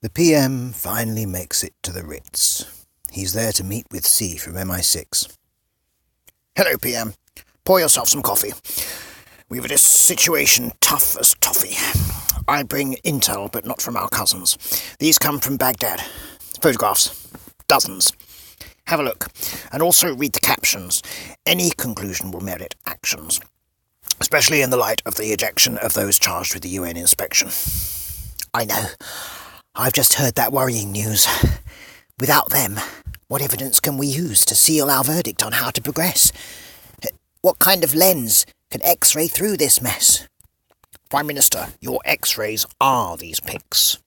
The PM finally makes it to the Ritz. He's there to meet with C from MI6. Hello, PM. Pour yourself some coffee. We've a situation tough as toffee. I bring intel, but not from our cousins. These come from Baghdad. Photographs. Dozens. Have a look. And also read the captions. Any conclusion will merit actions. Especially in the light of the ejection of those charged with the UN inspection. I know. I've just heard that worrying news. Without them, what evidence can we use to seal our verdict on how to progress? What kind of lens can X-ray through this mess? Prime Minister, your X-rays are these pics.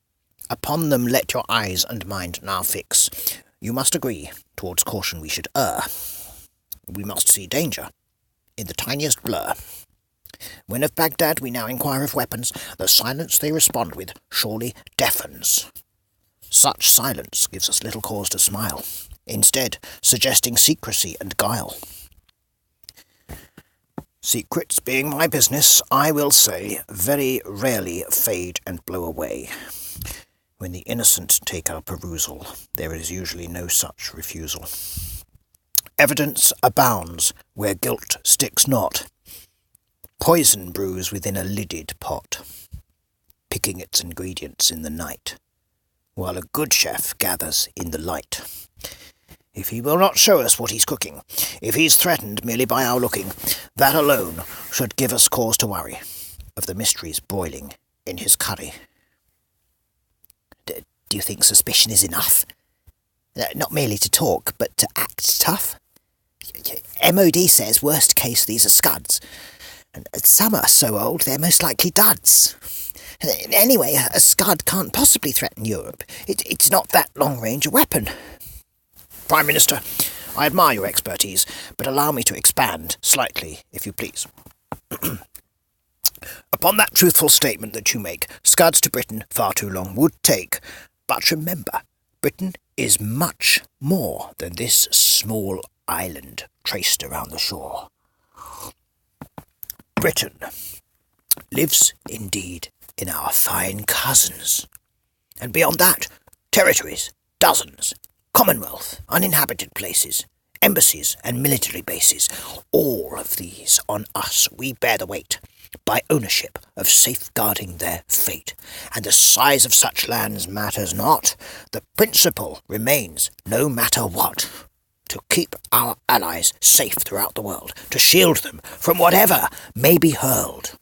Upon them let your eyes and mind now fix. You must agree, towards caution we should err. We must see danger in the tiniest blur. When of Baghdad we now inquire of weapons, the silence they respond with surely deafens. Such silence gives us little cause to smile, instead suggesting secrecy and guile. Secrets being my business, I will say, very rarely fade and blow away. When the innocent take our perusal, there is usually no such refusal. Evidence abounds where guilt sticks not. Poison brews within a lidded pot, picking its ingredients in the night, while a good chef gathers in the light. If he will not show us what he's cooking, if he's threatened merely by our looking, that alone should give us cause to worry of the mysteries broiling in his curry. Do you think suspicion is enough? Not merely to talk, but to act tough? MOD says worst case these are scuds. And some are so old they're most likely duds. Anyway, a scud can't possibly threaten Europe. It's not that long-range a weapon. Prime Minister, I admire your expertise, but allow me to expand slightly, if you please. Upon that truthful statement that you make, scuds to Britain far too long would take. But remember, Britain is much more than this small island traced around the shore. Britain lives indeed in our fine cousins. And beyond that, territories, dozens, Commonwealth, uninhabited places, embassies and military bases. All of these on us we bear the weight, by ownership of safeguarding their fate. And the size of such lands matters not. The principle remains, no matter what, to keep our allies safe throughout the world, to shield them from whatever may be hurled.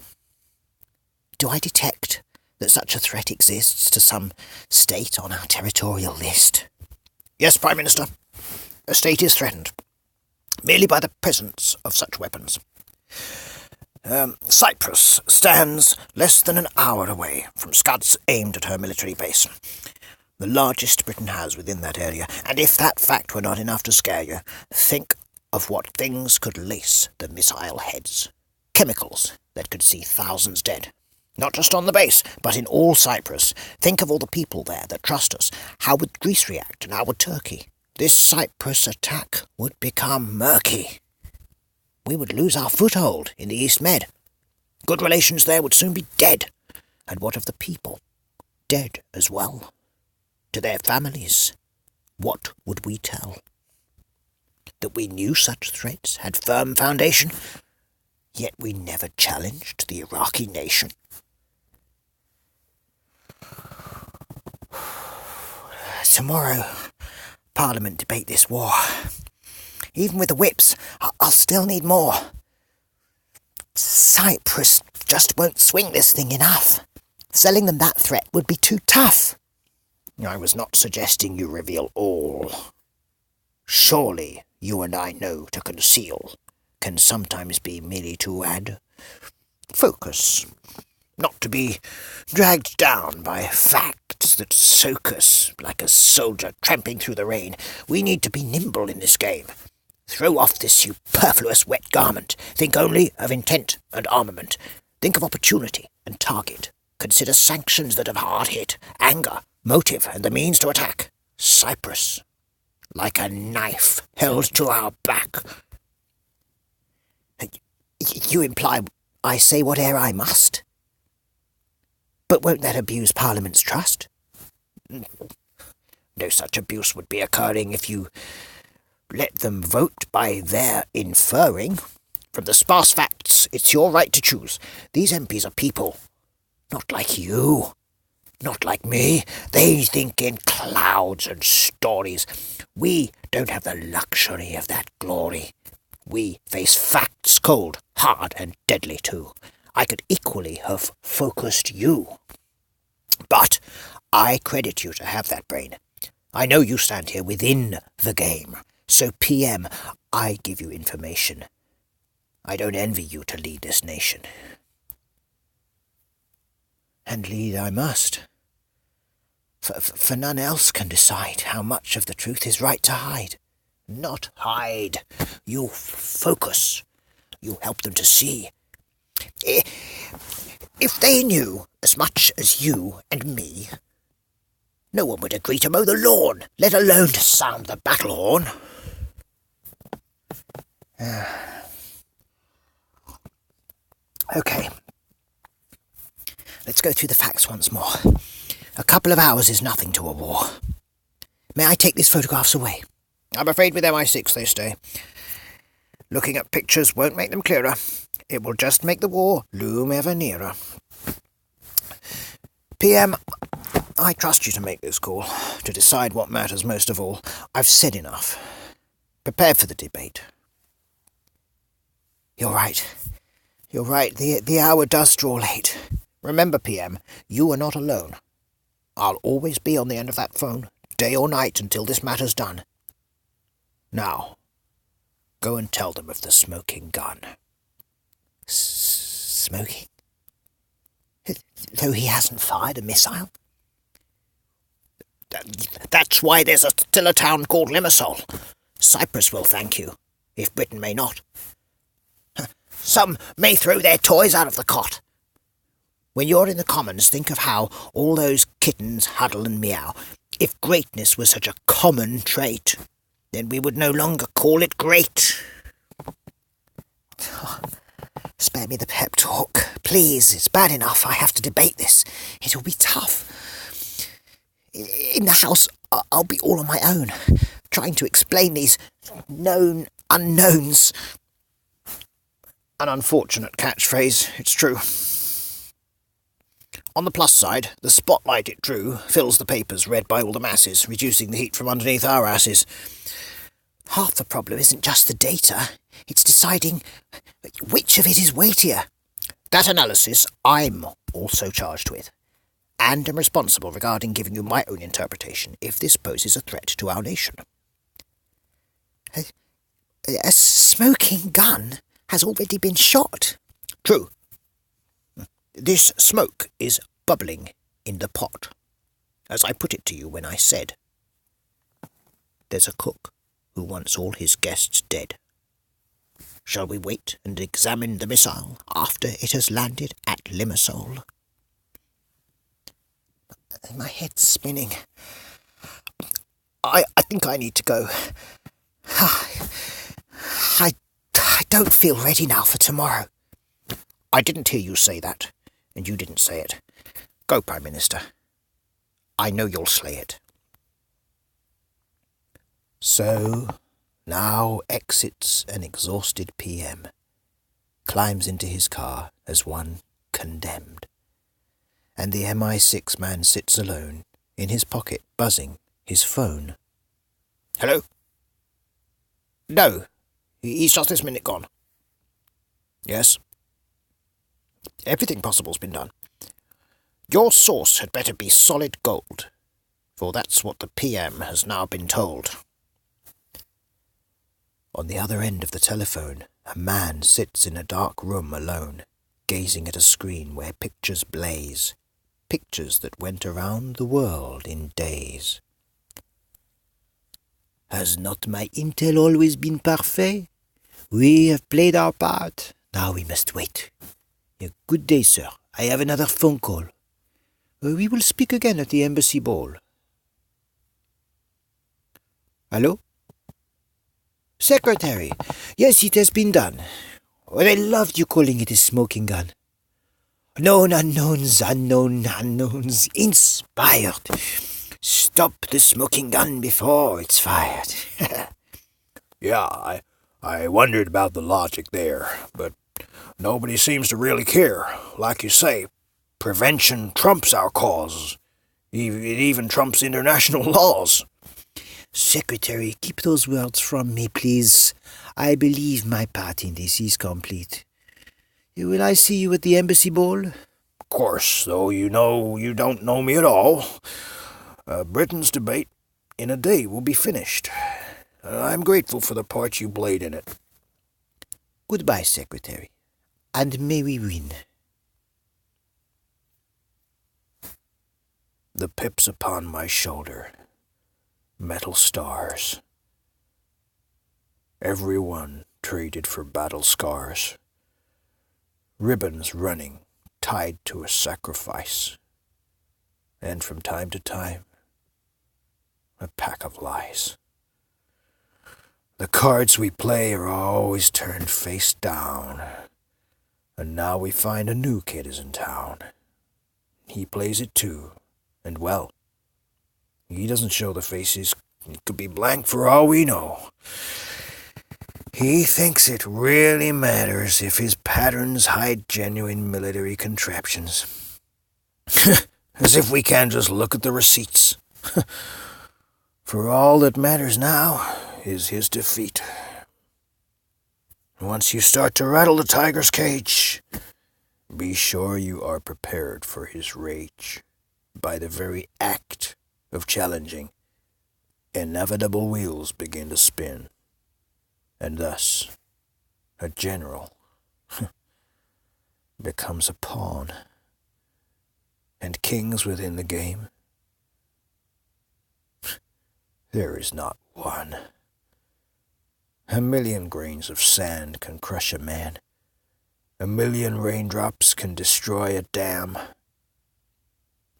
Do I detect that such a threat exists to some state on our territorial list? Yes, Prime Minister. A state is threatened, merely by the presence of such weapons. Cyprus stands less than an hour away from scuds aimed at her military base. The largest Britain has within that area, and if that fact were not enough to scare you, think of what things could lace the missile heads. Chemicals that could see thousands dead. Not just on the base, but in all Cyprus. Think of all the people there that trust us. How would Greece react, and how would Turkey? This Cyprus attack would become murky. We would lose our foothold in the East Med. Good relations there would soon be dead. And what of the people? Dead as well. To their families, what would we tell? That we knew such threats had firm foundation, yet we never challenged the Iraqi nation. Tomorrow, Parliament debate this war. Even with the whips, I'll still need more. Cyprus just won't swing this thing enough. Selling them that threat would be too tough. I was not suggesting you reveal all. Surely you and I know to conceal can sometimes be merely to add focus, not to be dragged down by facts that soak us like a soldier tramping through the rain. We need to be nimble in this game. Throw off this superfluous wet garment. Think only of intent and armament. Think of opportunity and target. Consider sanctions that have hard hit, anger, motive, and the means to attack. Cyprus, like a knife held to our back. You imply I say whate'er I must? But won't that abuse Parliament's trust? No such abuse would be occurring if you let them vote by their inferring. From the sparse facts, it's your right to choose. These MPs are people, not like you, not like me. They think in clouds and stories. We don't have the luxury of that glory. We face facts cold, hard, and deadly too. I could equally have focused you. But I credit you to have that brain. I know you stand here within the game. So, PM, I give you information. I don't envy you to lead this nation. And lead I must. For none else can decide how much of the truth is right to hide. Not hide. You focus. You help them to see. If they knew as much as you and me, no one would agree to mow the lawn, let alone to sound the battle horn. Okay. Let's go through the facts once more. A couple of hours is nothing to a war. May I take these photographs away? I'm afraid with MI6 they stay. Looking at pictures won't make them clearer. It will just make the war loom ever nearer. PM, I trust you to make this call, to decide what matters most of all. I've said enough. Prepare for the debate. You're right. You're right. The hour does draw late. Remember, PM, you are not alone. I'll always be on the end of that phone, day or night, until this matter's done. Now, go and tell them of the smoking gun. Smoking? Though he hasn't fired a missile? That's why there's still a town called Limassol. Cyprus will thank you, if Britain may not. Some may throw their toys out of the cot. When you're in the Commons, think of how all those kittens huddle and meow. If greatness was such a common trait, then we would no longer call it great. Oh, spare me the pep talk. Please, it's bad enough I have to debate this. It'll be tough. In the House, I'll be all on my own, trying to explain these known unknowns. An unfortunate catchphrase, it's true. On the plus side, the spotlight it drew fills the papers read by all the masses, reducing the heat from underneath our asses. Half the problem isn't just the data, it's deciding which of it is weightier. That analysis I'm also charged with, and am responsible regarding giving you my own interpretation if this poses a threat to our nation. A smoking gun has already been shot. True. This smoke is bubbling in the pot, as I put it to you when I said, there's a cook who wants all his guests dead. Shall we wait and examine the missile after it has landed at Limassol? My head's spinning. I think I need to go. I don't feel ready now for tomorrow. I didn't hear you say that, and you didn't say it. Go, Prime Minister. I know you'll slay it. So, now exits an exhausted PM, climbs into his car as one condemned, and the MI6 man sits alone, in his pocket, buzzing, his phone. Hello? No, he's just this minute gone. Yes? Everything possible's been done. Your source had better be solid gold, for that's what the PM has now been told. On the other end of the telephone, a man sits in a dark room alone, gazing at a screen where pictures blaze, pictures that went around the world in days. Has not my intel always been parfait? We have played our part. Now we must wait. Good day, sir. I have another phone call. We will speak again at the embassy ball. Hello? Secretary, yes, it has been done. Well, I loved you calling it a smoking gun. Known unknowns, unknown unknowns, inspired. Stop the smoking gun before it's fired. Yeah, I wondered about the logic there, but nobody seems to really care. Like you say, prevention trumps our cause. It even trumps international laws. Secretary, keep those words from me, please. I believe my part in this is complete. Will I see you at the embassy ball? Of course, though you know you don't know me at all. Britain's debate in a day will be finished. I'm grateful for the part you played in it. Goodbye, Secretary, and may we win. The pips upon my shoulder, metal stars. Every one traded for battle scars. Ribbons running, tied to a sacrifice. And from time to time, a pack of lies. The cards we play are always turned face down. And now we find a new kid is in town. He plays it too, and well. He doesn't show the faces. It could be blank for all we know. He thinks it really matters if his patterns hide genuine military contraptions. As if we can't just look at the receipts. For all that matters now is his defeat. Once you start to rattle the tiger's cage, be sure you are prepared for his rage. By the very act of challenging, inevitable wheels begin to spin. And thus, a general becomes a pawn. And kings within the game, there is not one. A million grains of sand can crush a man. A million raindrops can destroy a dam.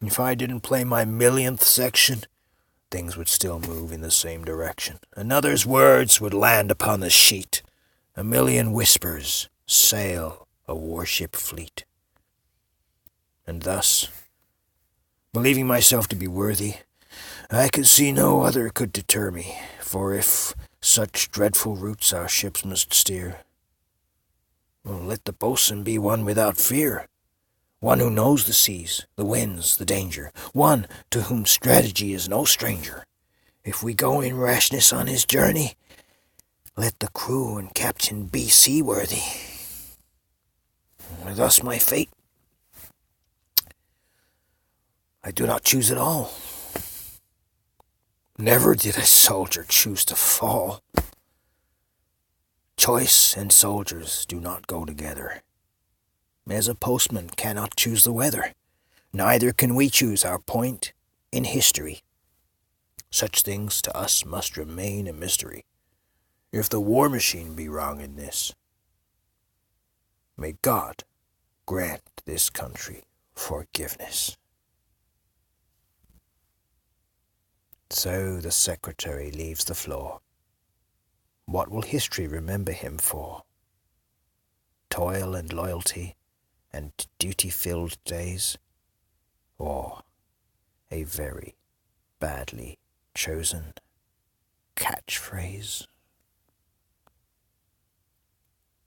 If I didn't play my millionth section, things would still move in the same direction. Another's words would land upon the sheet. A million whispers sail a warship fleet. And thus, believing myself to be worthy, I could see no other could deter me, for if such dreadful routes our ships must steer, well, let the boatswain be one without fear, one who knows the seas, the winds, the danger, one to whom strategy is no stranger. If we go in rashness on his journey, let the crew and captain be seaworthy. Thus my fate. I do not choose at all. Never did a soldier choose to fall. Choice and soldiers do not go together. As a postman cannot choose the weather, neither can we choose our point in history. Such things to us must remain a mystery. If the war machine be wrong in this, may God grant this country forgiveness. So the secretary leaves the floor. What will history remember him for? Toil and loyalty and duty-filled days? Or a very badly chosen catchphrase?